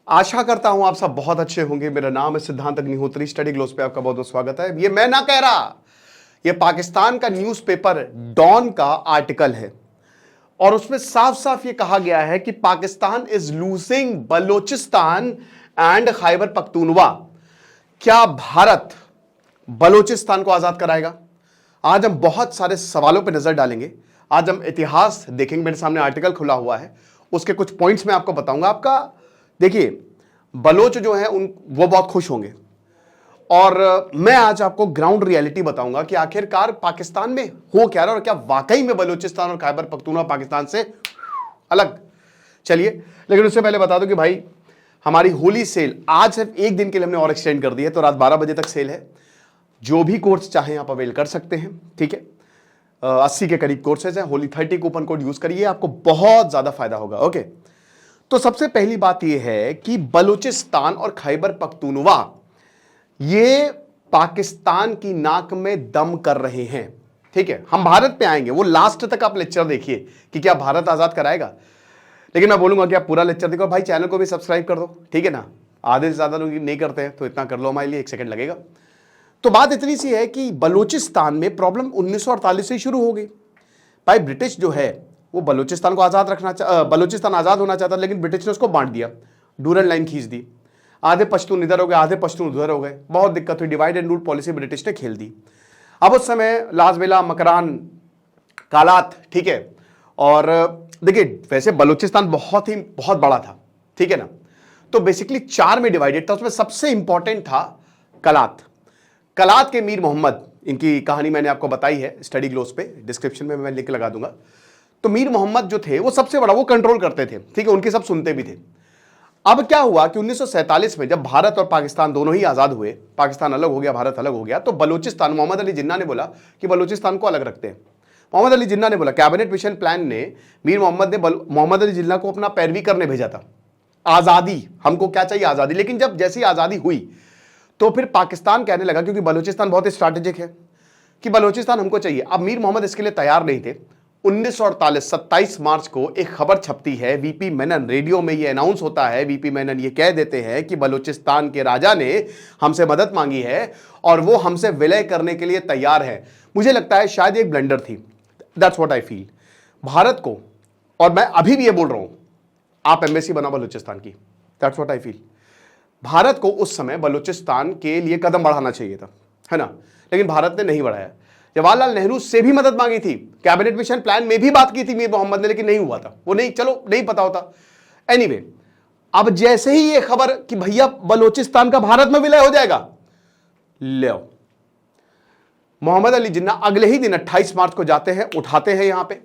आशा करता हूं आप सब बहुत अच्छे होंगे। मेरा नाम है सिद्धांत अग्निहोत्री। स्टडी ग्लोस पे आपका बहुत बहुत स्वागत है। ये मैं ना कह रहा, ये पाकिस्तान का न्यूज़पेपर डॉन का आर्टिकल है और उसमें साफ साफ ये कहा गया है कि Pakistan is losing Balochistan and Khyber Pakhtunkhwa. क्या भारत बलोचिस्तान को आजाद कराएगा? आज हम बहुत सारे सवालों पर नजर डालेंगे। आज हम इतिहास देखेंगे। मेरे सामने आर्टिकल खुला हुआ है, उसके कुछ पॉइंट्स मैं आपको बताऊंगा। आपका देखिए, बलोच जो है वो बहुत खुश होंगे और मैं आज आपको ग्राउंड रियलिटी बताऊंगा कि आखिरकार पाकिस्तान में हो क्या रहा है और क्या वाकई में बलोचिस्तान और खैबर पख्तूनख्वा पाकिस्तान से अलग। चलिए, लेकिन उससे पहले बता दूं कि भाई हमारी होली सेल आज सिर्फ एक दिन के लिए हमने और एक्सटेंड कर दी है, तो रात 12 बजे तक सेल है। जो भी कोर्स चाहें आप अवेल कर सकते हैं, ठीक है। 80 के करीब कोर्सेज हैं। होली 30 कूपन कोड यूज करिए, आपको बहुत ज्यादा फायदा होगा। ओके, तो सबसे पहली बात यह है कि बलूचिस्तान और खैबर पख्तूनख्वा ये पाकिस्तान की नाक में दम कर रहे हैं, ठीक है। हम भारत पे आएंगे, वो लास्ट तक आप लेक्चर देखिए कि क्या भारत आजाद कराएगा, लेकिन मैं बोलूंगा कि आप पूरा लेक्चर देखो। भाई चैनल को भी सब्सक्राइब कर दो, ठीक है ना। आधे से ज्यादा लोग नहीं करते हैं, तो इतना कर लो हमारे लिए, 1 सेकंड लगेगा। तो बात इतनी सी है कि बलूचिस्तान में प्रॉब्लम 1948 से शुरू हो गई। भाई ब्रिटिश जो है वो बलूचिस्तान को आजाद बलूचिस्तान आजाद होना चाहता, लेकिन ब्रिटिश ने उसको बांट दिया, डूरन लाइन खींच दी। आधे पश्तून इधर हो गए, आधे पश्तून उधर हो गए। बहुत दिक्कत हुई। Divide and rule policy British ने खेल दी। अब उस समय लाजबेला, मकरान, कालात, ठीक है। और देखिए, वैसे बलूचिस्तान बहुत बड़ा था, ठीक है ना। तो बेसिकली 4 में डिवाइडेड था। उसमें सबसे इंपॉर्टेंट था कलात। कलात के मीर मोहम्मद, इनकी कहानी मैंने आपको बताई है स्टडी ग्लोस पे, डिस्क्रिप्शन में मैं लिंक लगा दूंगा। तो मीर मोहम्मद जो थे वो सबसे बड़ा, वो कंट्रोल करते थे, ठीक है। उनके सब सुनते भी थे। अब क्या हुआ कि 1947 में जब भारत और पाकिस्तान दोनों ही आजाद हुए, पाकिस्तान अलग हो गया, भारत अलग हो गया, तो बलूचिस्तान, मोहम्मद अली जिन्ना ने बोला कि बलूचिस्तान को अलग रखते हैं। मोहम्मद अली जिन्ना ने बोला, कैबिनेट मिशन प्लान ने मीर मोहम्मद ने मोहम्मद अली जिन्ना को अपना पैरवी करने भेजा था। आजादी, हमको क्या चाहिए? आजादी। लेकिन जब जैसी आजादी हुई तो फिर पाकिस्तान कहने लगा, क्योंकि बलूचिस्तान बहुत स्ट्रैटेजिक है, कि बलूचिस्तान हमको चाहिए। अब मीर मोहम्मद इसके लिए तैयार नहीं थे। 1948 27 मार्च को एक खबर छपती है, वीपी मेनन, रेडियो में ये अनाउंस होता है। वीपी मेनन ये कह देते हैं कि बलूचिस्तान के राजा ने हमसे मदद मांगी है और वो हमसे विलय करने के लिए तैयार है। मुझे लगता है शायद एक ब्लंडर थी। That's what I feel. Bharat को, और मैं अभी भी ये बोल रहा हूं, आप एम्बेसी बनाओ बलूचिस्तान की। That's what I feel. Bharat को उस समय बलूचिस्तान के लिए कदम बढ़ाना चाहिए था, है ना, लेकिन भारत ने नहीं बढ़ाया। जवाहरलाल नेहरू से भी मदद मांगी थी, कैबिनेट मिशन प्लान में भी बात की थी मीर मोहम्मद ने, लेकिन नहीं हुआ था। वो नहीं, चलो नहीं पता होता। एनीवे, अब जैसे ही ये खबर कि भैया बलूचिस्तान का भारत में विलय हो जाएगा, ले आओ, मोहम्मद अली जिन्ना अगले ही दिन 28 मार्च को जाते हैं, उठाते हैं यहां पे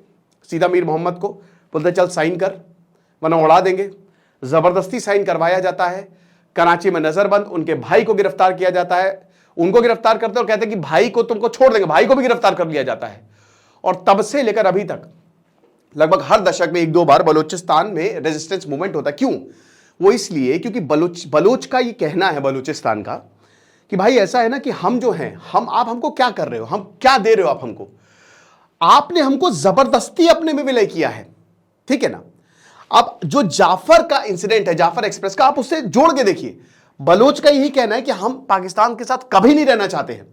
सीधा मीर मोहम्मद को, बोलते चल साइन कर वरना उड़ा देंगे। जबरदस्ती साइन करवाया जाता है। कराची में नजरबंद, उनके भाई को गिरफ्तार किया जाता है। उनको गिरफ्तार करते हैं और कहते हैं कि भाई को तुमको छोड़ देंगे। भाई को भी गिरफ्तार कर लिया जाता है। और तब से लेकर अभी तक लगभग हर दशक में 1-2 बार बलूचिस्तान में रेजिस्टेंस मूवमेंट होता है। क्यों? वो इसलिए क्योंकि बलूच का ये कहना है, बलूचिस्तान का, कि भाई ऐसा है ना कि हम जो हैं, आप हमको क्या कर रहे हो, हम क्या दे रहे हो आप हमको? आपने हमको जबरदस्ती अपने में विलय किया है, ठीक है ना। अब जो जाफर का इंसिडेंट है, जाफर एक्सप्रेस का, आप उससे जोड़ के देखिए। बलोच का यही कहना है कि हम पाकिस्तान के साथ कभी नहीं रहना चाहते हैं।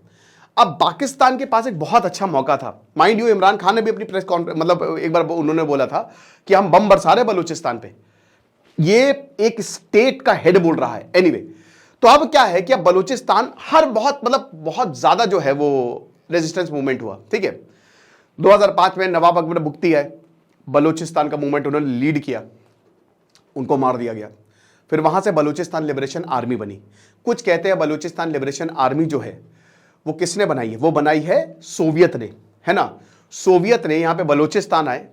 अब पाकिस्तान के पास एक बहुत अच्छा मौका था। माइंड यू, इमरान खान ने भी अपनी प्रेस कॉन्फ्रेंस, मतलब एक बार उन्होंने बोला था कि हम बम बरसा रहे बलूचिस्तान पे। ये एक स्टेट का हेड बोल रहा है। एनीवे, तो अब क्या है कि अब बलूचिस्तान बहुत ज्यादा जो है वो रेजिस्टेंस मूवमेंट हुआ, ठीक है। 2005 में नवाब अकबर बुख्ती है, बलूचिस्तान का मूवमेंट उन्होंने लीड किया, उनको मार दिया गया। फिर वहां से बलूचिस्तान लिबरेशन आर्मी बनी। कुछ कहते हैं बलूचिस्तान लिबरेशन आर्मी जो है वो किसने बनाई है? वो बनाई है सोवियत ने, है ना। सोवियत ने यहां पे बलूचिस्तान आए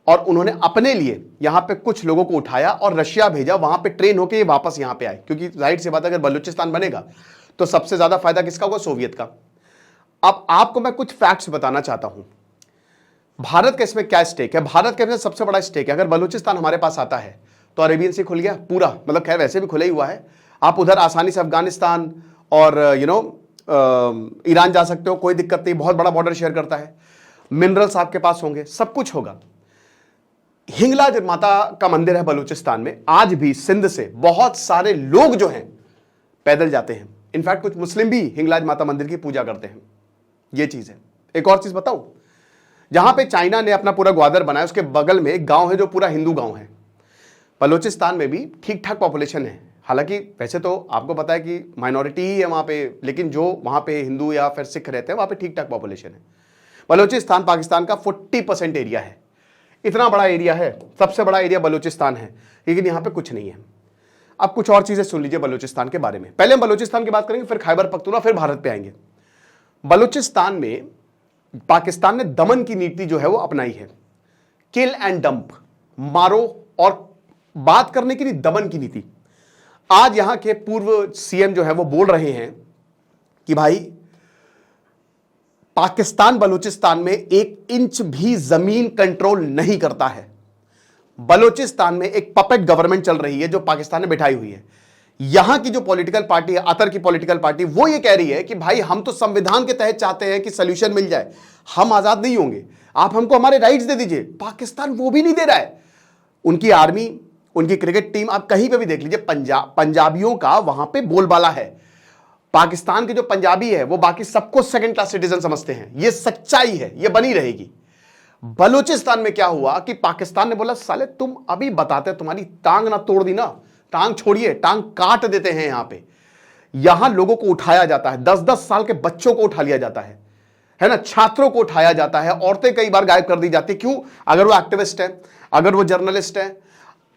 और उन्होंने अपने लिए यहां पे कुछ लोगों को उठाया और रशिया भेजा। वहां पे ट्रेन होके ये वापस यहां पे आए, क्योंकि जाहिर सी बात, अगर बलूचिस्तान बनेगा तो सबसे ज्यादा फायदा किसका होगा? सोवियत का। अब आपको मैं कुछ फैक्ट्स बताना चाहता हूं। भारत का इसमें क्या स्टेक है? भारत के सबसे बड़ा स्टेक है, अगर बलूचिस्तान हमारे पास आता है तो अरेबियन सी खुल गया पूरा, मतलब खैर वैसे भी खुला ही हुआ है। आप उधर आसानी से अफगानिस्तान और ईरान जा सकते हो, कोई दिक्कत नहीं। बहुत बड़ा बॉर्डर शेयर करता है। मिनरल्स आपके पास होंगे, सब कुछ होगा। हिंगलाज माता का मंदिर है बलूचिस्तान में। आज भी सिंध से बहुत सारे लोग जो हैं पैदल जाते हैं। इनफैक्ट कुछ मुस्लिम भी हिंगलाज माता मंदिर की पूजा करते हैं। यह चीज है। एक और चीज बताऊं, जहां पे चाइना ने अपना पूरा ग्वादर बनाया उसके बगल में एक गांव है जो पूरा हिंदू गांव है। बलूचिस्तान में भी ठीक ठाक पॉपुलेशन है, हालांकि वैसे तो आपको पता है कि माइनॉरिटी ही है वहां पे, लेकिन जो वहां पे हिंदू या फिर सिख रहते हैं वहां पे ठीक ठाक पॉपुलेशन है। बलूचिस्तान पाकिस्तान का 40% एरिया है। इतना बड़ा एरिया है, सबसे बड़ा एरिया बलूचिस्तान है, लेकिन यहां पे कुछ नहीं है। अब कुछ और चीजें सुन लीजिए बलूचिस्तान के बारे में। पहले हम बलूचिस्तान की बात करेंगे, फिर खैबर पख्तूनख्वा, फिर भारत पे आएंगे। बलूचिस्तान में पाकिस्तान ने दमन की नीति जो है वो अपनाई है। किल एंड डंप, मारो और बात करने की नहीं, दमन की नीति। आज यहां के पूर्व सीएम जो है वो बोल रहे हैं कि भाई पाकिस्तान बलूचिस्तान में 1 इंच भी जमीन कंट्रोल नहीं करता है। बलूचिस्तान में एक पपेट गवर्नमेंट चल रही है जो पाकिस्तान ने बिठाई हुई है। यहां की जो पॉलिटिकल पार्टी है, अतर की पॉलिटिकल पार्टी, वो ये कह रही है कि भाई हम तो संविधान के तहत चाहते हैं कि सोल्यूशन मिल जाए, हम आजाद नहीं होंगे, आप हमको हमारे राइट्स दे दीजिए। पाकिस्तान वो भी नहीं दे रहा है। उनकी आर्मी, उनकी क्रिकेट टीम, आप कहीं पे भी देख लीजिए, पंजाबियों का वहां पे बोलबाला है। पाकिस्तान के जो पंजाबी है वो बाकी सबको सेकंड क्लास सिटीजन समझते हैं। ये सच्चाई है, ये बनी रहेगी। बलूचिस्तान में क्या हुआ कि पाकिस्तान ने बोला साले तुम अभी बताते, तुम्हारी टांग ना तोड़ दी ना, टांग छोड़िए, टांग काट देते हैं। यहां पे यहां लोगों को उठाया जाता है, 10-10 साल के बच्चों को उठा लिया जाता है ना, छात्रों को उठाया जाता है, औरतें कई बार गायब कर दी जाती। क्यों? अगर वो एक्टिविस्ट है, अगर वो जर्नलिस्ट है,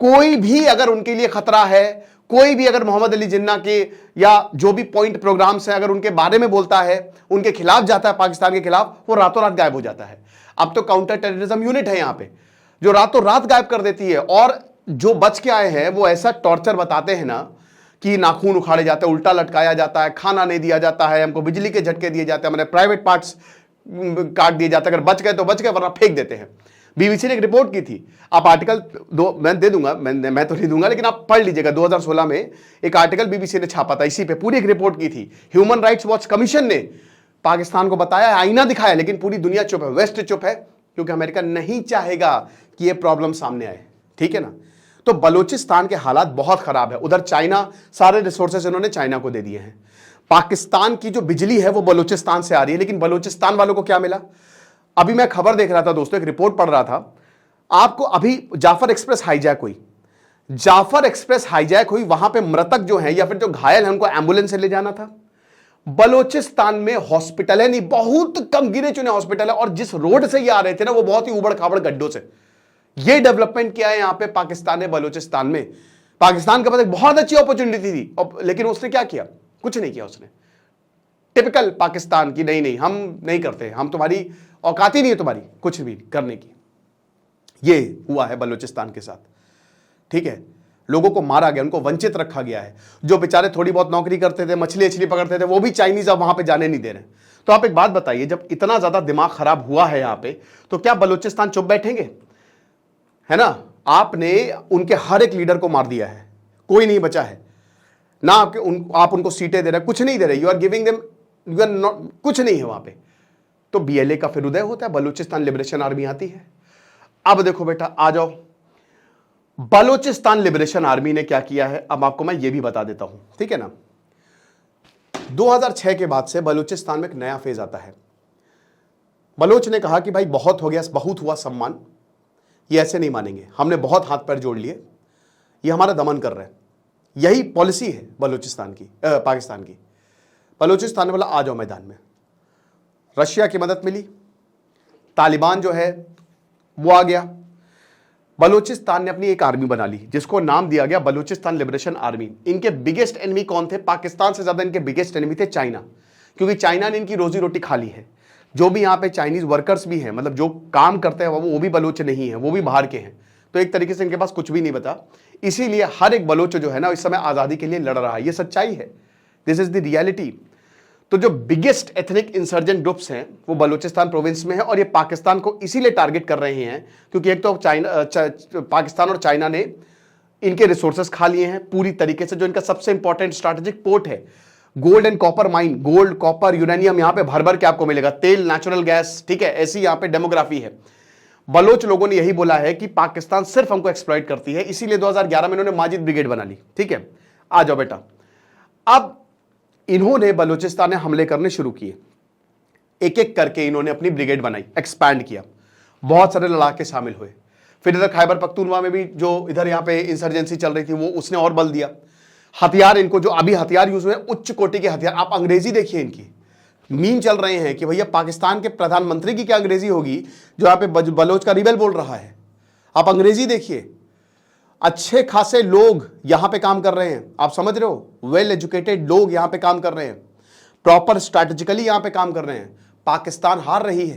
कोई भी अगर उनके लिए खतरा है, कोई भी अगर मोहम्मद अली जिन्ना के या जो भी पॉइंट प्रोग्राम्स हैं अगर उनके बारे में बोलता है, उनके खिलाफ जाता है, पाकिस्तान के खिलाफ, वो रातों रात गायब हो जाता है। अब तो काउंटर टेररिज्म यूनिट है यहां पे जो रातों रात गायब कर देती है। और जो बच के आए हैं वो ऐसा टॉर्चर बताते हैं ना कि नाखून उखाड़े जाते हैं, उल्टा लटकाया जाता है, खाना नहीं दिया जाता है, हमको बिजली के झटके दिए जाते हैं, हमारे प्राइवेट पार्ट्स काट दिए जाते हैं, अगर बच गए तो बच गए वरना फेंक देते हैं। बीबीसी ने एक रिपोर्ट की थी, आप आर्टिकल दो मैं दे दूंगा, मैं तो नहीं दूंगा लेकिन आप पढ़ लीजिएगा। 2016 में एक आर्टिकल बीबीसी ने छापा था, इसी पे पूरी एक रिपोर्ट की थी। ह्यूमन राइट्स वॉच कमीशन ने पाकिस्तान को बताया, आईना दिखाया, लेकिन पूरी दुनिया चुप है, वेस्ट चुप है, क्योंकि अमेरिका नहीं चाहेगा कि यह प्रॉब्लम सामने आए। ठीक है ना? तो बलूचिस्तान के हालात बहुत खराब है। उधर चाइना, सारे रिसोर्सेज इन्होंने चाइना को दे दिए हैं। पाकिस्तान की जो बिजली है वो बलूचिस्तान से आ रही है, लेकिन बलूचिस्तान वालों को क्या मिला? अभी मैं खबर देख रहा था दोस्तों, एक रिपोर्ट पढ़ रहा था आपको, अभी जाफर एक्सप्रेस हाईजैक हुई। जाफर एक्सप्रेस हाईजैक हुई, वहां पे मृतक जो है या फिर जो घायल है उनको एम्बुलेंस से ले जाना था। बलूचिस्तान में हॉस्पिटल है नहीं, बहुत कम गिने चुने हॉस्पिटल है, और जिस रोड से ये आ रहे थे ना वो बहुत ही उबड़ खाबड़ गड्ढों से। ये डेवलपमेंट किया है यहां पे पाकिस्तान ने बलूचिस्तान में। पाकिस्तान के पास एक बहुत अच्छी अपॉर्चुनिटी थी, लेकिन उसने क्या किया? कुछ नहीं किया उसने। टिपिकल पाकिस्तान की, नहीं नहीं हम नहीं करते, हम तुम्हारी औकात ही नहीं है तुम्हारी कुछ भी करने की। ये हुआ है बलूचिस्तान के साथ। ठीक है, लोगों को मारा गया, उनको वंचित रखा गया है। जो बेचारे थोड़ी बहुत नौकरी करते थे, मछली अच्छली पकड़ते थे, वो भी चाइनीज अब वहां पे जाने नहीं दे रहे। तो आप एक बात बताइए, जब इतना ज्यादा दिमाग खराब हुआ है यहां पे, तो क्या बलूचिस्तान चुप बैठेंगे? है ना? आपने उनके हर एक लीडर को मार दिया है, कोई नहीं बचा है ना। आप उनको सीटें दे रहे, कुछ नहीं दे रहे। You are giving them, you are not, कुछ नहीं है वहां पे। तो बीएलए का फिर उदय होता है, बलूचिस्तान लिबरेशन आर्मी आती है। अब देखो बेटा, आ जाओ, बलूचिस्तान लिबरेशन आर्मी ने क्या किया है अब आपको मैं ये भी बता देता हूं। ठीक है ना? 2006 के बाद से बलूचिस्तान में एक नया फेज आता है। बलोच ने कहा कि भाई बहुत हो गया, बहुत हुआ सम्मान, ये ऐसे नहीं मानेंगे, हमने बहुत हाथ पैर जोड़ लिए, ये हमारा दमन कर रहे हैं। यही पॉलिसी है बलूचिस्तान की, पाकिस्तान की। बलूचिस्तान ने बोला आ जाओ मैदान में। रशिया की मदद मिली, तालिबान जो है वो आ गया। बलूचिस्तान ने अपनी एक आर्मी बना ली जिसको नाम दिया गया बलूचिस्तान लिबरेशन आर्मी। इनके बिगेस्ट एनिमी कौन थे? पाकिस्तान से ज्यादा इनके बिगेस्ट एनिमी थे चाइना, क्योंकि चाइना ने इनकी रोजी रोटी खा ली है। जो भी यहाँ पे चाइनीज वर्कर्स भी हैं, मतलब जो काम करते हैं वो भी बलूच नहीं है, वो भी बाहर के हैं। तो एक तरीके से इनके पास कुछ भी नहीं बता। इसीलिए हर एक बलूच जो है ना इस समय आजादी के लिए लड़ रहा है। ये सच्चाई है, दिस इज द रियलिटी। तो जो बिगेस्ट एथनिक इंसर्जेंट ग्रुप्स हैं वो बलूचिस्तान प्रोविंस में है, और ये पाकिस्तान को इसीलिए टारगेट कर रहे हैं क्योंकि एक तो पाकिस्तान और चाइना ने इनके रिसोर्सेस खा लिए हैं पूरी तरीके से। जो इनका सबसे इंपॉर्टेंट स्ट्रैटेजिक पोर्ट है, gold and copper mine, gold copper uranium यहां पे भर भर के आपको मिलेगा, तेल, नेचुरल गैस। ठीक है, ऐसी यहां पे डेमोग्राफी है। बलोच लोगों ने यही बोला है कि पाकिस्तान सिर्फ हमको एक्सप्लॉइट करती है, इसीलिए 2011 में इन्होंने माजिद ब्रिगेड बना ली। ठीक है, आ जाओ बेटा। अब इन्होंने बलूचिस्तान में हमले करने शुरू किए, एक एक करके इन्होंने अपनी ब्रिगेड बनाई, एक्सपैंड किया, बहुत सारे लड़ाके शामिल हुए। फिर इधर खैबर पख्तूनवा में भी जो इधर यहाँ पे इंसर्जेंसी चल रही थी वो उसने और बल दिया। हथियार इनको जो अभी हथियार यूज हुए उच्च कोटि के हथियार, आप अंग्रेजी देखिए इनकी, मीम चल रहे हैं कि भैया पाकिस्तान के प्रधानमंत्री की क्या अंग्रेजी होगी जो यहाँ पे बलोच का रिबेल बोल रहा है। आप अंग्रेजी देखिए, अच्छे खासे लोग यहां पे काम कर रहे हैं, आप समझ रहे हो, वेल एजुकेटेड लोग यहां पे काम कर रहे हैं, प्रॉपर स्ट्रैटेजिकली यहां पे काम कर रहे हैं। पाकिस्तान हार रही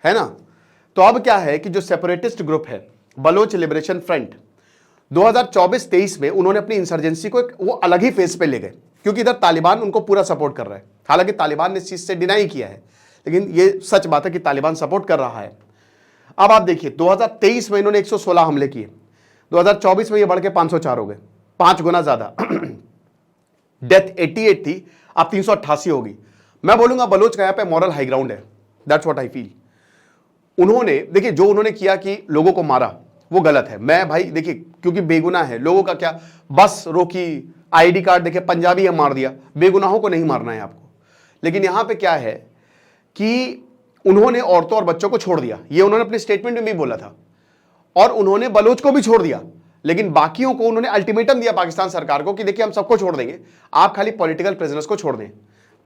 है ना। तो अब क्या है कि जो सेपरेटिस्ट ग्रुप है बलोच लिबरेशन फ्रंट, 2024-23 में उन्होंने अपनी इंसर्जेंसी को वो अलग ही फेज पे ले गए, क्योंकि इधर तालिबान उनको पूरा सपोर्ट कर रहा है। हालांकि तालिबान ने इस चीज से डिनाई किया है, लेकिन ये सच बात है कि तालिबान सपोर्ट कर रहा है। अब आप देखिए 2023 में इन्होंने 116 हमले किए, 2024 में ये बढ़ के 504 हो गए, 5 गुना ज्यादा। डेथ 88 थी, अब 388 होगी। मैं बोलूंगा बलोच का यहां पे मॉरल हाई ग्राउंड है, दैट्स व्हाट आई फील। उन्होंने देखिए जो उन्होंने किया कि लोगों को मारा वो गलत है। मैं भाई देखिए क्योंकि बेगुनाह है, लोगों का क्या, बस रोकी, आईडी कार्ड देखे पंजाबी है मार दिया, बेगुनाहों को नहीं मारना है आपको। लेकिन यहां पे क्या है कि उन्होंने औरतों और बच्चों को छोड़ दिया, ये उन्होंने अपने स्टेटमेंट में भी बोला था, और उन्होंने बलोच को भी छोड़ दिया, लेकिन बाकियों को उन्होंने अल्टीमेटम दिया पाकिस्तान सरकार को कि देखिए हम सबको छोड़ देंगे, आप खाली पॉलिटिकल प्रिजनर्स को छोड़ दें।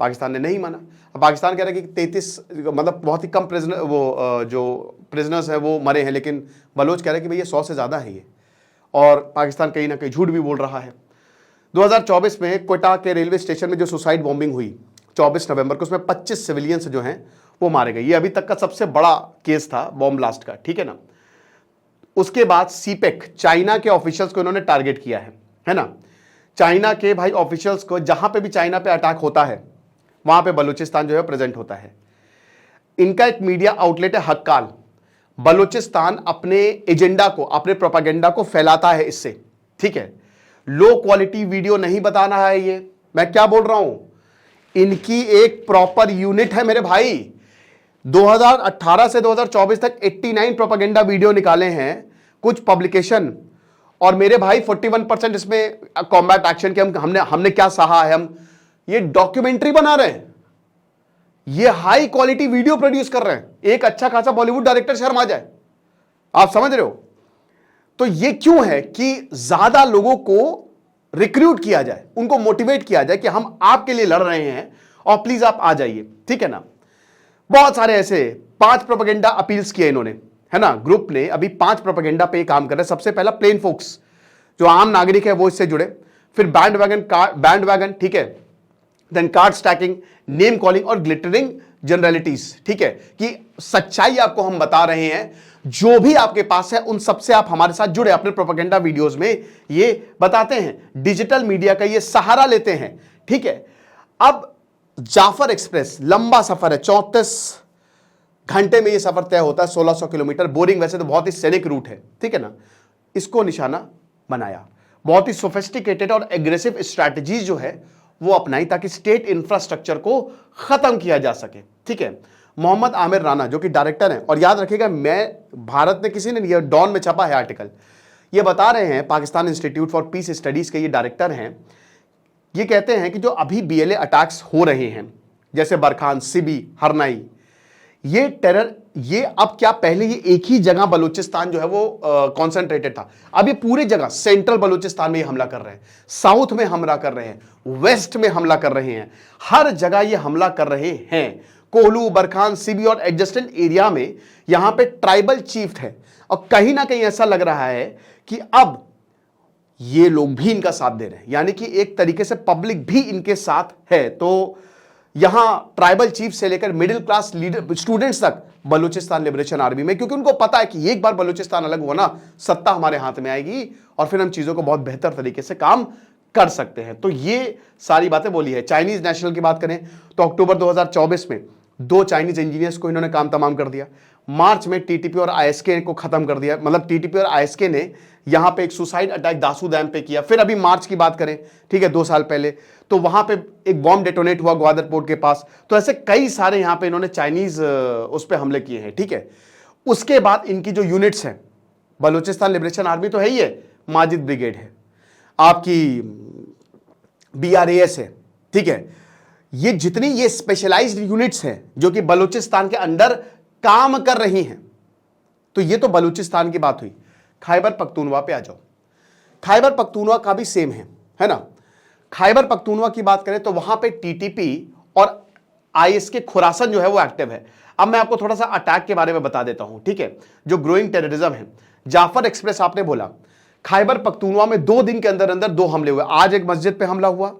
पाकिस्तान ने नहीं माना। पाकिस्तान कह रहा है कि 33 मतलब बहुत ही कम प्रिजनर वो जो प्रिजनर्स है वो मरे हैं, लेकिन बलोच कह रहे हैं कि भैया 100 से ज़्यादा है ये, और पाकिस्तान कहीं ना कहीं झूठ भी बोल रहा है। 2024 में कोयटा के रेलवे स्टेशन में जो सुसाइड बॉम्बिंग हुई 24 नवंबर को, उसमें 25 सिविलियंस जो हैं वो मारे गए। ये अभी तक का सबसे बड़ा केस था बॉम्ब ब्लास्ट का, ठीक है ना। उसके बाद सीपेक, चाइना के ऑफिशियल्स को इन्होंने टारगेट किया है ना। चाइना के भाई ऑफिशियल्स को, जहां पे भी चाइना पे अटैक होता है वहां पे बलूचिस्तान जो है प्रेजेंट होता है। इनका एक मीडिया आउटलेट है हक्काल, बलूचिस्तान अपने एजेंडा को, अपने प्रोपागेंडा को फैलाता है इससे, ठीक है। लो क्वालिटी वीडियो नहीं बताना है ये, मैं क्या बोल रहा हूं, इनकी एक प्रॉपर यूनिट है मेरे भाई। 2018 से 2024 तक 89 प्रोपागेंडा वीडियो निकाले हैं कुछ पब्लिकेशन, और मेरे भाई 41% इसमें कॉम्बैट एक्शन के हमने क्या सहा है, हम ये डॉक्यूमेंट्री बना रहे हैं, ये हाई क्वालिटी वीडियो प्रोड्यूस कर रहे हैं, एक अच्छा खासा बॉलीवुड डायरेक्टर शर्म आ जाए, आप समझ रहे हो। तो ये क्यों है कि ज्यादा लोगों को रिक्रूट किया जाए, उनको मोटिवेट किया जाए कि हम आपके लिए लड़ रहे हैं और प्लीज आप आ जाइए, ठीक है ना। बहुत सारे ऐसे 5 प्रोपेगेंडा अपील्स किए इन्होंने, है ना। ग्रुप ने अभी 5 प्रोपेगेंडा पे काम कर रहे हैं। सबसे पहला प्लेन फोक्स, जो आम नागरिक है वो इससे जुड़े, फिर बैंड वैगन, ठीक है, then card stacking, name calling और ग्लिटरिंग जनरलिटीज, ठीक है, कि सच्चाई आपको हम बता रहे हैं, जो भी आपके पास है उन सबसे आप हमारे साथ जुड़े, अपने प्रोपेगेंडा वीडियोस में ये बताते हैं, डिजिटल मीडिया का ये सहारा लेते हैं, ठीक है। अब जाफर एक्सप्रेस लंबा सफर है, 34 घंटे में ये सफर तय होता है, 1600 किलोमीटर, बोरिंग वैसे तो बहुत ही सैनिक रूट है, ठीक है ना। इसको निशाना बनाया, बहुत ही सोफिस्टिकेटेड और एग्रेसिव स्ट्रैटेजीज जो है वो अपनाई ताकि स्टेट इंफ्रास्ट्रक्चर को खत्म किया जा सके, ठीक है। मोहम्मद आमिर राना जो कि डायरेक्टर हैं, और याद रखिएगा मैं भारत में किसी ने नहीं, डॉन में छपा है आर्टिकल, ये बता रहे हैं, Pakistan institute for piece studies के ये डायरेक्टर हैं, ये कहते हैं कि जो अभी बीएलए अटैक्स हो रहे हैं जैसे बरखान, सिबी, हरनाई, ये टेरर, ये अब क्या, पहले ये एक ही जगह बलूचिस्तान जो है वो कॉन्सेंट्रेटेड था, अब ये पूरी जगह सेंट्रल बलूचिस्तान में ये हमला कर रहे हैं, साउथ में हमला कर रहे हैं, वेस्ट में हमला कर रहे हैं, हर जगह ये हमला कर रहे हैं। कोहलू, बरखान, सिबी और एडजस्टेंट एरिया में यहां पे ट्राइबल चीफ है, और कहीं ना कहीं ऐसा लग रहा है कि अब ये लोग भी इनका साथ दे रहे हैं, यानी कि एक तरीके से पब्लिक भी इनके साथ है। तो यहां ट्राइबल चीफ से लेकर मिडिल क्लास लीडर, स्टूडेंट्स तक बलूचिस्तान लिबरेशन आर्मी में, क्योंकि उनको पता है कि एक बार बलूचिस्तान अलग हुआ ना, सत्ता हमारे हाथ में आएगी और फिर हम चीजों को बहुत बेहतर तरीके से काम कर सकते हैं। तो ये सारी बातें बोली है। चाइनीज नेशनल की बात करें तो अक्टूबर 2024 में 2 चाइनीज इंजीनियर्स को इन्होंने काम तमाम कर दिया। मार्च में टीटीपी और आईएसके को खत्म कर दिया, मतलब टीटीपी और आईएसके ने यहां पे एक सुसाइड अटैक दासू डैम पे किया। फिर अभी मार्च की बात करें, ठीक है, 2 साल पहले, तो वहां पे एक बॉम्ब डेटोनेट हुआ ग्वादर पोर्ट के पास। तो ऐसे कई सारे यहां पे इन्होंने चाइनीज उस पे हमले किए हैं, ठीक है। उसके बाद इनकी जो यूनिट्स हैं, बलूचिस्तान लिबरेशन आर्मी तो है ही है, माजिद ब्रिगेड है, आपकी BRAS है, ठीक है, ये जितनी ये स्पेशलाइज्ड यूनिट्स हैं जो कि बलूचिस्तान के अंडर काम कर रही हैं। तो ये तो बलूचिस्तान की बात हुई। खैबर पख्तूनवा पे आ जाओ। खैबर पख्तूनवा का भी सेम है ना। खैबर पख्तूनवा की बात करें तो वहां पे TTP और IS के खुरासन जो है वो एक्टिव है। अब मैं आपको थोड़ा सा अटैक के बारे में बता देता हूं, ठीक है, जो ग्रोइंग टेररिज्म है। जाफर एक्सप्रेस आपने बोला, खैबर पख्तूनवा में 2 दिन के अंदर अंदर 2 हमले हुए। आज एक मस्जिद पे हमला हुआ,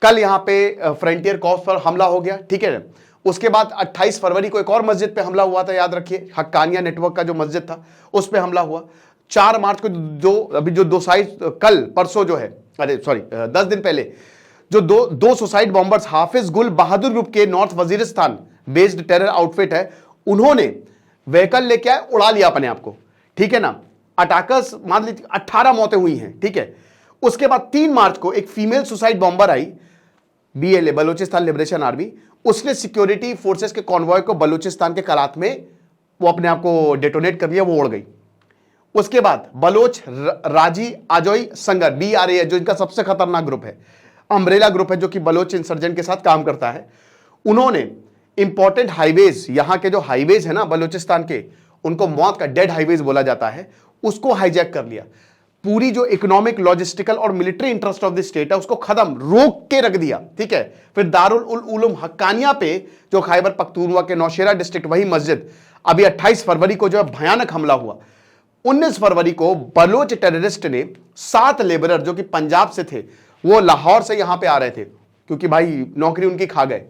कल यहां पे फ्रंटियर कॉर्प्स पर हमला हो गया, ठीक है। उसके बाद 28 फरवरी को एक और मस्जिद पे हमला हुआ था, याद रखिए, हक्कानिया नेटवर्क का जो मस्जिद था उस पे हमला हुआ। 4 मार्च को अभी जो 2 साइड, कल परसों जो है, 10 दिन पहले जो दो सुसाइड बॉम्बर्स हाफिज गुल बहादुर ग्रुप के north Waziristan based terror outfit है, उन्होंने व्हीकल लेके आए, उड़ा लिया अपने आप को, ठीक है ना। अटैकर्स मान लीजिए 18 मौतें हुई हैं, ठीक है। उसके बाद 3 मार्च को एक फीमेल सुसाइड बॉम्बर आई, BLA बलूचिस्तान लिबरेशन आर्मी, उसने सिक्योरिटी फोर्सेस के कॉन्वॉय को बलूचिस्तान के करात में वो अपने आप को डेटोनेट कर दिया, वो उड़ गई। उसके बाद बलोच राजी आजोई संगर BRA जो इनका सबसे खतरनाक ग्रुप है, अम्ब्रेला ग्रुप है जो कि बलोच इंसर्जेंट के साथ काम करता है, उन्होंने इंपॉर्टेंट हाईवेज, यहां के जो हाईवेज है ना बलूचिस्तान के, उनको मौत का डेड हाईवेज बोला जाता है, उसको हाईजैक कर लिया। पूरी जो इकोनॉमिक, लॉजिस्टिकल और military interest of the state है उसको खत्म, रोक के रख दिया, ठीक है। फिर दारुल उलूम हक्कानिया पे जो खैबर पख्तूनवा के नौशेरा डिस्ट्रिक्ट, वही मस्जिद, अभी 28 फरवरी को जो है भयानक हमला हुआ। 19 फरवरी को बलोच टेररिस्ट ने 7 लेबरर जो कि पंजाब से थे, वो लाहौर से यहां पे आ रहे थे, क्योंकि भाई नौकरी उनकी खा गए,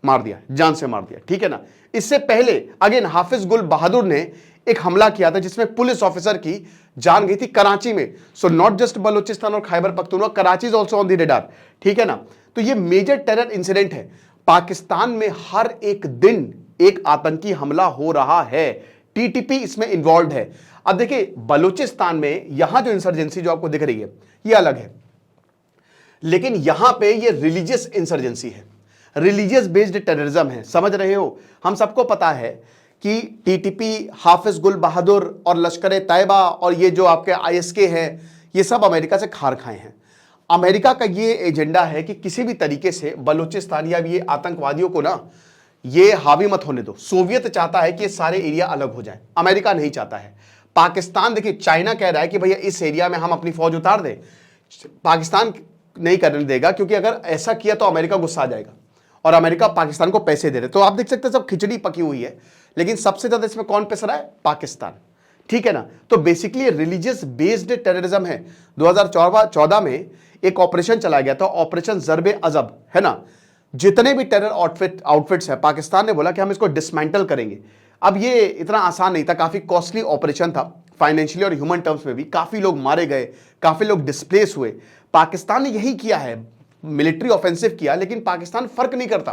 मार दिया, जान से मार दिया, ठीक है ना। इससे पहले अगेन हाफिज गुल बहादुर ने एक हमला किया था जिसमें पुलिस ऑफिसर की जान गई थी कराची में। सो नॉट जस्ट बलूचिस्तान और Khyber Pakhtunkhwa, Karachi is also on the radar, ठीक है ना। तो ये मेजर टेरर इंसिडेंट है। पाकिस्तान में हर एक दिन एक आतंकी हमला हो रहा है, TTP इसमें इन्वॉल्व है। अब देखिए बलूचिस्तान में यहां जो इंसर्जेंसी जो आपको दिख रही है ये अलग है, लेकिन यहां पे ये रिलीजियस इंसर्जेंसी है, रिलीजियस बेस्ड टेररिज्म है, समझ रहे हो। हम सबको पता है कि TTP, हाफिज गुल बहादुर और लश्कर तैयबा और ये जो आपके ISK है, ये सब अमेरिका से खार खाए हैं। अमेरिका का ये एजेंडा है कि किसी भी तरीके से बलूचिस्तान या ये आतंकवादियों को ना ये हावी मत होने दो। सोवियत चाहता है कि ये सारे एरिया अलग हो जाए, अमेरिका नहीं चाहता है। पाकिस्तान, देखिए चाइना कह रहा है कि भैया इस एरिया में हम अपनी फौज उतार दें, पाकिस्तान नहीं करने देगा, क्योंकि अगर ऐसा किया तो अमेरिका गुस्सा आ जाएगा और अमेरिका पाकिस्तान को पैसे दे रहे। तो आप देख सकते हैं सब खिचड़ी पकी हुई है, लेकिन सबसे ज्यादा इसमें कौन पिस रहा है? पाकिस्तान, ठीक है ना। तो बेसिकली रिलीजियस बेस्ड टेररिज्म है। 2014 में एक ऑपरेशन चलाया गया था, ऑपरेशन ज़र्बे अजब, है ना। जितने भी टेरर आउटफिट्स है, पाकिस्तान ने बोला कि हम इसको डिसमेंटल करेंगे। अब ये इतना आसान नहीं था, काफी कॉस्टली ऑपरेशन था, फाइनेंशियली और ह्यूमन टर्म्स में भी। काफी लोग मारे गए, काफी लोग डिस्प्लेस हुए। पाकिस्तान ने यही किया है, मिलिट्री ऑफेंसिव किया, लेकिन पाकिस्तान फर्क नहीं करता,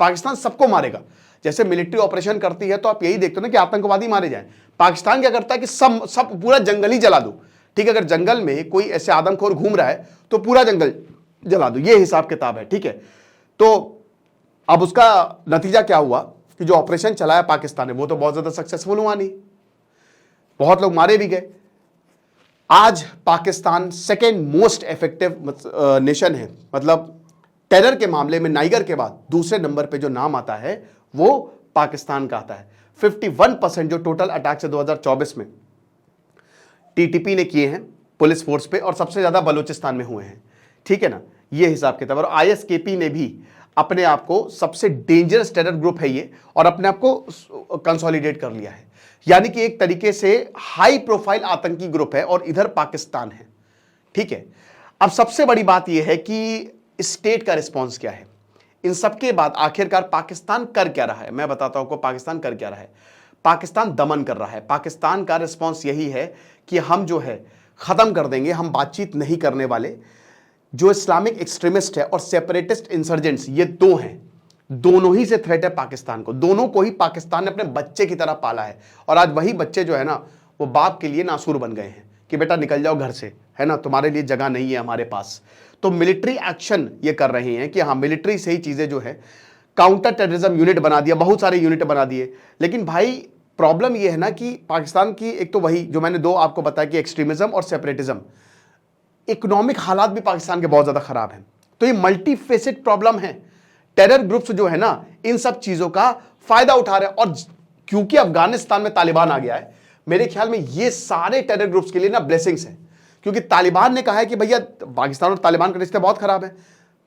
पाकिस्तान सबको मारेगा। जैसे मिलिट्री ऑपरेशन करती है तो आप यही देखते हो ना कि आतंकवादी मारे जाएं, पाकिस्तान क्या करता है कि सब पूरा जंगल ही जला दो, ठीक है। अगर जंगल में कोई ऐसे आदमखोर घूम रहा है तो पूरा जंगल जला दो, ये हिसाब किताब है, ठीक है। तो अब उसका नतीजा क्या हुआ कि जो ऑपरेशन चलाया पाकिस्तान ने वो तो बहुत ज्यादा सक्सेसफुल हुआ नहीं, बहुत लोग मारे भी गए। आज Pakistan second most effective nation है, मतलब टेरर के मामले में नाइगर के बाद दूसरे नंबर पे जो नाम आता है वो पाकिस्तान का आता है। 51% जो टोटल अटैक से 2024 में TTP ने किए हैं पुलिस फोर्स पे, और सबसे ज्यादा बलूचिस्तान में हुए हैं, ठीक है ना। ये हिसाब किताब। और ISKP ने भी अपने आप को सबसे डेंजरस टेरर ग्रुप है ये, और अपने आप को कंसोलिडेट कर लिया है, यानी कि एक तरीके से हाई प्रोफाइल आतंकी ग्रुप है, और इधर पाकिस्तान है, ठीक है। अब सबसे बड़ी बात यह है कि स्टेट का रिस्पॉन्स क्या है इन सबके बाद। आखिरकार पाकिस्तान कर क्या रहा है, मैं बताता हूं आपको पाकिस्तान कर क्या रहा है। पाकिस्तान दमन कर रहा है। पाकिस्तान का रिस्पॉन्स यही है कि हम जो है खत्म कर देंगे, हम बातचीत नहीं करने वाले। जो इस्लामिक एक्सट्रीमिस्ट है और सेपरेटिस्ट इंसर्जेंट्स, ये दो हैं, दोनों ही से थ्रेट है पाकिस्तान को। दोनों को ही पाकिस्तान ने अपने बच्चे की तरह पाला है, और आज वही बच्चे जो है ना वो बाप के लिए नासूर बन गए हैं कि बेटा निकल जाओ घर से, है ना, तुम्हारे लिए जगह नहीं है हमारे पास। तो मिलिट्री एक्शन ये कर रहे हैं कि हाँ मिलिट्री से ही चीजें जो है, काउंटर टेररिज्म यूनिट बना दिया, बहुत सारे यूनिट बना दिए, लेकिन भाई प्रॉब्लम यह है ना कि पाकिस्तान की एक तो वही जो मैंने दो आपको बताया कि एक्सट्रीमिज्म और सेपरेटिज्म, इकोनॉमिक हालात भी पाकिस्तान के बहुत ज्यादा खराब हैं। तो ये मल्टी फेसेड प्रॉब्लम है। टेरर ग्रुप्स जो है ना इन सब चीजों का फायदा उठा रहे हैं, और क्योंकि अफगानिस्तान में तालिबान आ गया है, मेरे ख्याल में ये सारे टेरर ग्रुप्स के लिए ना ब्लेसिंग्स है। क्योंकि तालिबान ने कहा है कि भैया पाकिस्तान और तालिबान के रिश्ते बहुत खराब है।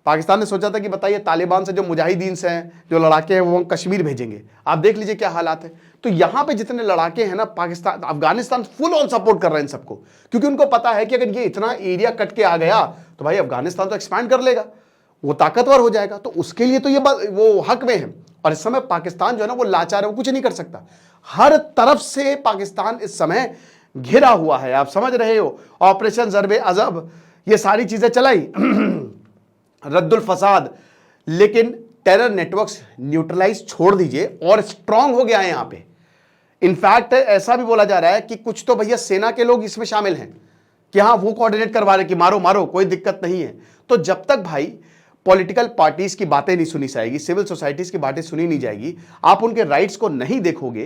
पाकिस्तान ने सोचा था कि बताइए तालिबान से जो मुजाहिदीन से हैं, जो लड़ाके हैं, वो हम कश्मीर भेजेंगे। आप देख लीजिए क्या हालात है। तो यहां पे जितने लड़ाके हैं ना, Pakistan Afghanistan full on support कर रहे हैं इन सबको, क्योंकि उनको पता है कि अगर ये इतना एरिया कट के आ गया तो भाई अफगानिस्तान तो एक्सपैंड कर लेगा, वो ताकतवर हो जाएगा। तो उसके लिए तो ये वो हक में है। और इस समय पाकिस्तान जो है ना वो लाचार है, वो कुछ नहीं कर सकता। हर तरफ से पाकिस्तान इस समय घिरा हुआ है, आप समझ रहे हो। ऑपरेशन ज़रबे अज़ब ये सारी चीजें चलाई, रद्दुल फसाद, लेकिन टेरर नेटवर्क्स न्यूट्रलाइज छोड़ दीजिए और स्ट्रांग हो गया है यहां पे। इनफैक्ट ऐसा भी बोला जा रहा है कि कुछ तो भैया सेना के लोग इसमें शामिल हैं कि हाँ वो कोऑर्डिनेट करवा रहे कि मारो मारो कोई दिक्कत नहीं है। तो जब तक भाई पॉलिटिकल पार्टीज की बातें नहीं सुनी जाएगी, सिविल सोसाइटीज की बातें सुनी नहीं जाएगी, आप उनके राइट्स को नहीं देखोगे,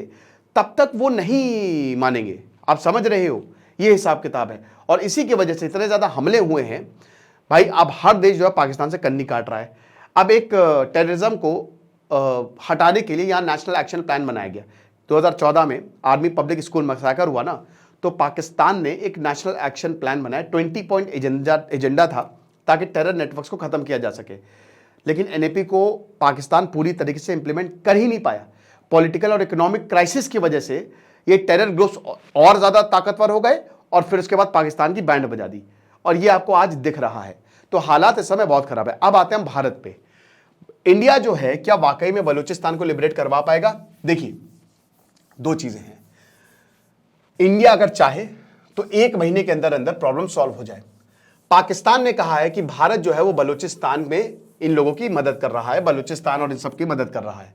तब तक वो नहीं मानेंगे। आप समझ रहे हो, ये हिसाब किताब है। और इसी की वजह से इतने ज्यादा हमले हुए हैं भाई। अब हर देश जो है पाकिस्तान से कन्नी काट रहा है। अब एक टेररिज्म को हटाने के लिए यहाँ नेशनल एक्शन प्लान बनाया गया। 2014 में आर्मी पब्लिक स्कूल मैसाकर हुआ ना, तो पाकिस्तान ने एक नेशनल एक्शन प्लान बनाया। 20 पॉइंट एजेंडा था ताकि टेरर नेटवर्क्स को खत्म किया जा सके। लेकिन एनएपी को पाकिस्तान पूरी तरीके से इंप्लीमेंट कर ही नहीं पाया। पॉलिटिकल और इकोनॉमिक क्राइसिस की वजह से ये टेरर ग्रुप्स और ज्यादा ताकतवर हो गए और फिर उसके बाद पाकिस्तान की बैंड बजा दी, और ये आपको आज दिख रहा है। तो हालात इस समय बहुत खराब है। अब आते हैं हम भारत पे। इंडिया जो है क्या वाकई में बलूचिस्तान को लिबरेट करवा पाएगा? देखिए, दो चीजें हैं। इंडिया अगर चाहे तो 1 महीने के अंदर अंदर प्रॉब्लम सॉल्व हो जाए। पाकिस्तान ने कहा है कि भारत जो है वो बलूचिस्तान में इन लोगों की मदद कर रहा है, बलूचिस्तान और इन सब की मदद कर रहा है।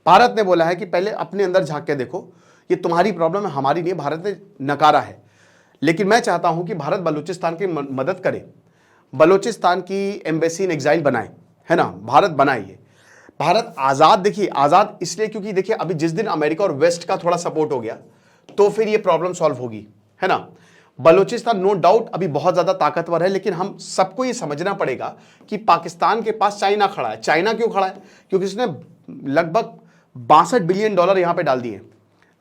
भारत ने बोला है कि पहले अपने अंदर झांक के देखो, ये तुम्हारी प्रॉब्लम है, हमारी नहीं है। भारत ने नकारा है। लेकिन मैं चाहता हूं कि भारत बलूचिस्तान की मदद करे, बलूचिस्तान की एम्बेसी इन एग्जाइल बनाए, है ना, भारत बनाइए। भारत आजाद, देखिए आजाद इसलिए क्योंकि देखिए अभी जिस दिन अमेरिका और वेस्ट का थोड़ा सपोर्ट हो गया तो फिर ये प्रॉब्लम सॉल्व होगी, है ना। बलूचिस्तान नो डाउट अभी बहुत ज्यादा ताकतवर है, लेकिन हम सबको ये समझना पड़ेगा कि पाकिस्तान के पास चाइना खड़ा है। चाइना क्यों खड़ा है? क्योंकि उसने लगभग $62 बिलियन यहां पे डाल दिए,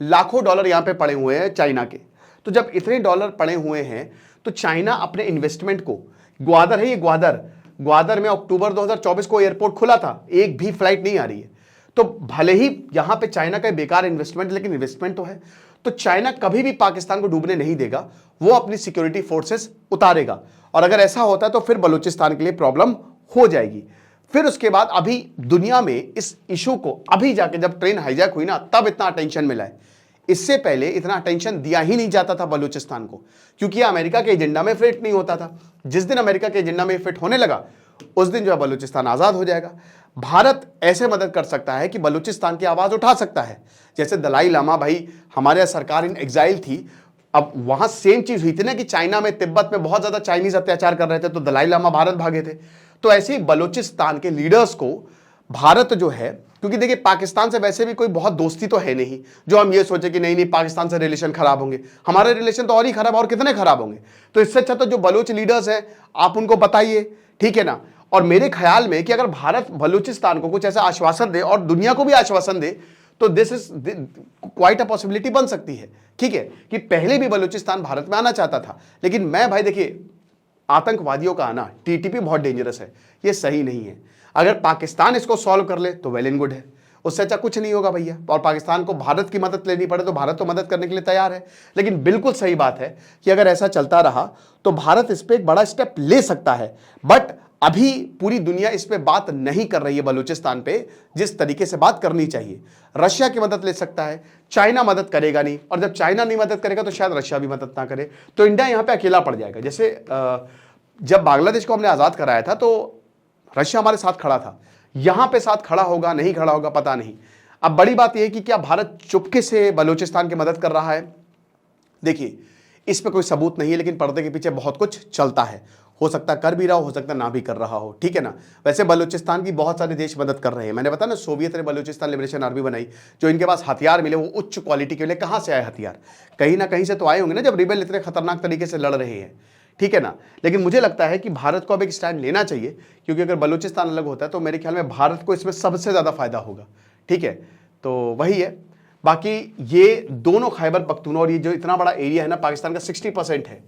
लाखों डॉलर यहां पे पड़े हुए हैं चाइना के। तो जब इतने डॉलर पड़े हुए हैं तो चाइना अपने इन्वेस्टमेंट को, ग्वादर है ये, ग्वादर में अक्टूबर 2024 को एयरपोर्ट खुला था, एक भी फ्लाइट नहीं आ रही है। तो भले ही यहां पे चाइना का बेकार इन्वेस्टमेंट, लेकिन इन्वेस्टमेंट तो है। तो चाइना कभी भी पाकिस्तान को डूबने नहीं देगा, वो अपनी सिक्योरिटी फोर्सेस उतारेगा। और अगर ऐसा होता है तो फिर बलूचिस्तान के लिए प्रॉब्लम हो जाएगी। फिर उसके बाद अभी दुनिया में इस इशू को, अभी जाके जब ट्रेन हाईजैक हुई ना तब इतना अटेंशन मिला है। इससे पहले इतना अटेंशन दिया ही नहीं जाता था बलूचिस्तान को, क्योंकि अमेरिका के एजेंडा में फिट नहीं होता था। जिस दिन अमेरिका के एजेंडा में फिट होने लगा उस दिन जो है बलूचिस्तान आजाद हो जाएगा। भारत ऐसे मदद कर सकता है कि बलूचिस्तान की आवाज उठा सकता है। जैसे दलाई लामा, भाई हमारे सरकार इन एग्जाइल थी, अब वहां सेम चीज हुई थी ना कि चाइना में, तिब्बत में बहुत ज्यादा चाइनीज अत्याचार कर रहे थे, तो दलाई लामा भारत भागे थे। तो ऐसे ही बलूचिस्तान के लीडर्स को भारत जो है, क्योंकि देखिए पाकिस्तान से वैसे भी कोई बहुत दोस्ती तो है नहीं जो हम ये सोचे कि नहीं नहीं पाकिस्तान से रिलेशन खराब होंगे। हमारे रिलेशन तो और ही खराब, और कितने खराब होंगे। तो इससे अच्छा तो जो बलूच लीडर्स हैं आप उनको बताइए, ठीक है ना। और मेरे ख्याल में कि अगर भारत बलूचिस्तान को कुछ ऐसा आश्वासन दे और दुनिया को भी आश्वासन दे तो this is quite a possibility बन सकती है, ठीक है। कि पहले भी बलूचिस्तान भारत में आना चाहता था, लेकिन मैं भाई देखिए आतंकवादियों का आना, टीटीपी बहुत डेंजरस है, ये सही नहीं है। अगर पाकिस्तान इसको सॉल्व कर ले तो वेल एंड गुड है, उससे अच्छा कुछ नहीं होगा भैया। और पाकिस्तान को भारत की मदद लेनी पड़े तो भारत तो मदद करने के लिए तैयार है। लेकिन बिल्कुल सही बात है कि अगर ऐसा चलता रहा तो भारत इस पर एक बड़ा स्टेप ले सकता है। बट अभी पूरी दुनिया इस पे बात नहीं कर रही है बलूचिस्तान पे जिस तरीके से बात करनी चाहिए। रशिया की मदद ले सकता है, चाइना मदद करेगा नहीं, और जब चाइना नहीं मदद करेगा तो शायद रशिया भी मदद ना करे, तो इंडिया यहां पे अकेला पड़ जाएगा। जैसे जब बांग्लादेश को हमने आजाद कराया था तो रशिया हमारे साथ खड़ा था, यहां पे साथ खड़ा होगा नहीं खड़ा होगा पता नहीं। अब बड़ी बात यह है कि क्या भारत चुपके से बलूचिस्तान की मदद कर रहा है? देखिए इस पे कोई सबूत नहीं है, लेकिन पर्दे के पीछे बहुत कुछ चलता है। हो सकता कर भी रहा हो सकता ना भी कर रहा हो, ठीक है ना। वैसे बलूचिस्तान की बहुत सारे देश मदद कर रहे हैं। मैंने बताया ना, सोवियत ने बलूचिस्तान लिबरेशन आर्मी बनाई, जो इनके पास हथियार मिले वो उच्च क्वालिटी के मिले। कहाँ से आए हथियार? कहीं ना कहीं से तो आए होंगे ना, जब रिबेल इतने खतरनाक तरीके से लड़ रहे हैं, ठीक है ना। लेकिन मुझे लगता है कि भारत को अब एक स्टैंड लेना चाहिए, क्योंकि अगर बलूचिस्तान अलग होता है तो मेरे ख्याल में भारत को इसमें सबसे ज़्यादा फायदा होगा, ठीक है। तो वही है। बाकी ये दोनों खैबर पख्तूनख्वा और ये जो इतना बड़ा एरिया है ना, पाकिस्तान का 60% है।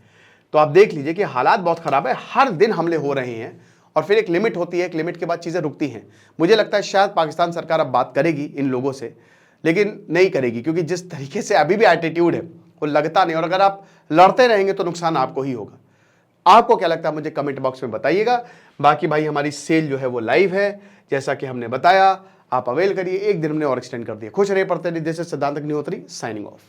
तो आप देख लीजिए कि हालात बहुत ख़राब है, हर दिन हमले हो रहे हैं, और फिर एक लिमिट होती है, एक लिमिट के बाद चीज़ें रुकती हैं। मुझे लगता है शायद पाकिस्तान सरकार अब बात करेगी इन लोगों से, लेकिन नहीं करेगी, क्योंकि जिस तरीके से अभी भी एटीट्यूड है वो लगता नहीं, और अगर आप लड़ते रहेंगे तो नुकसान आपको ही होगा। आपको क्या लगता है मुझे कमेंट बॉक्स में बताइएगा। बाकी भाई हमारी सेल जो है वो लाइव है, जैसा कि हमने बताया, आप अवेल करिए। एक दिन हमने और एक्सटेंड कर दिया। खुश रहिए, पढ़ते रहिए। जैसे सिद्धांत अग्निहोत्री साइनिंग ऑफ।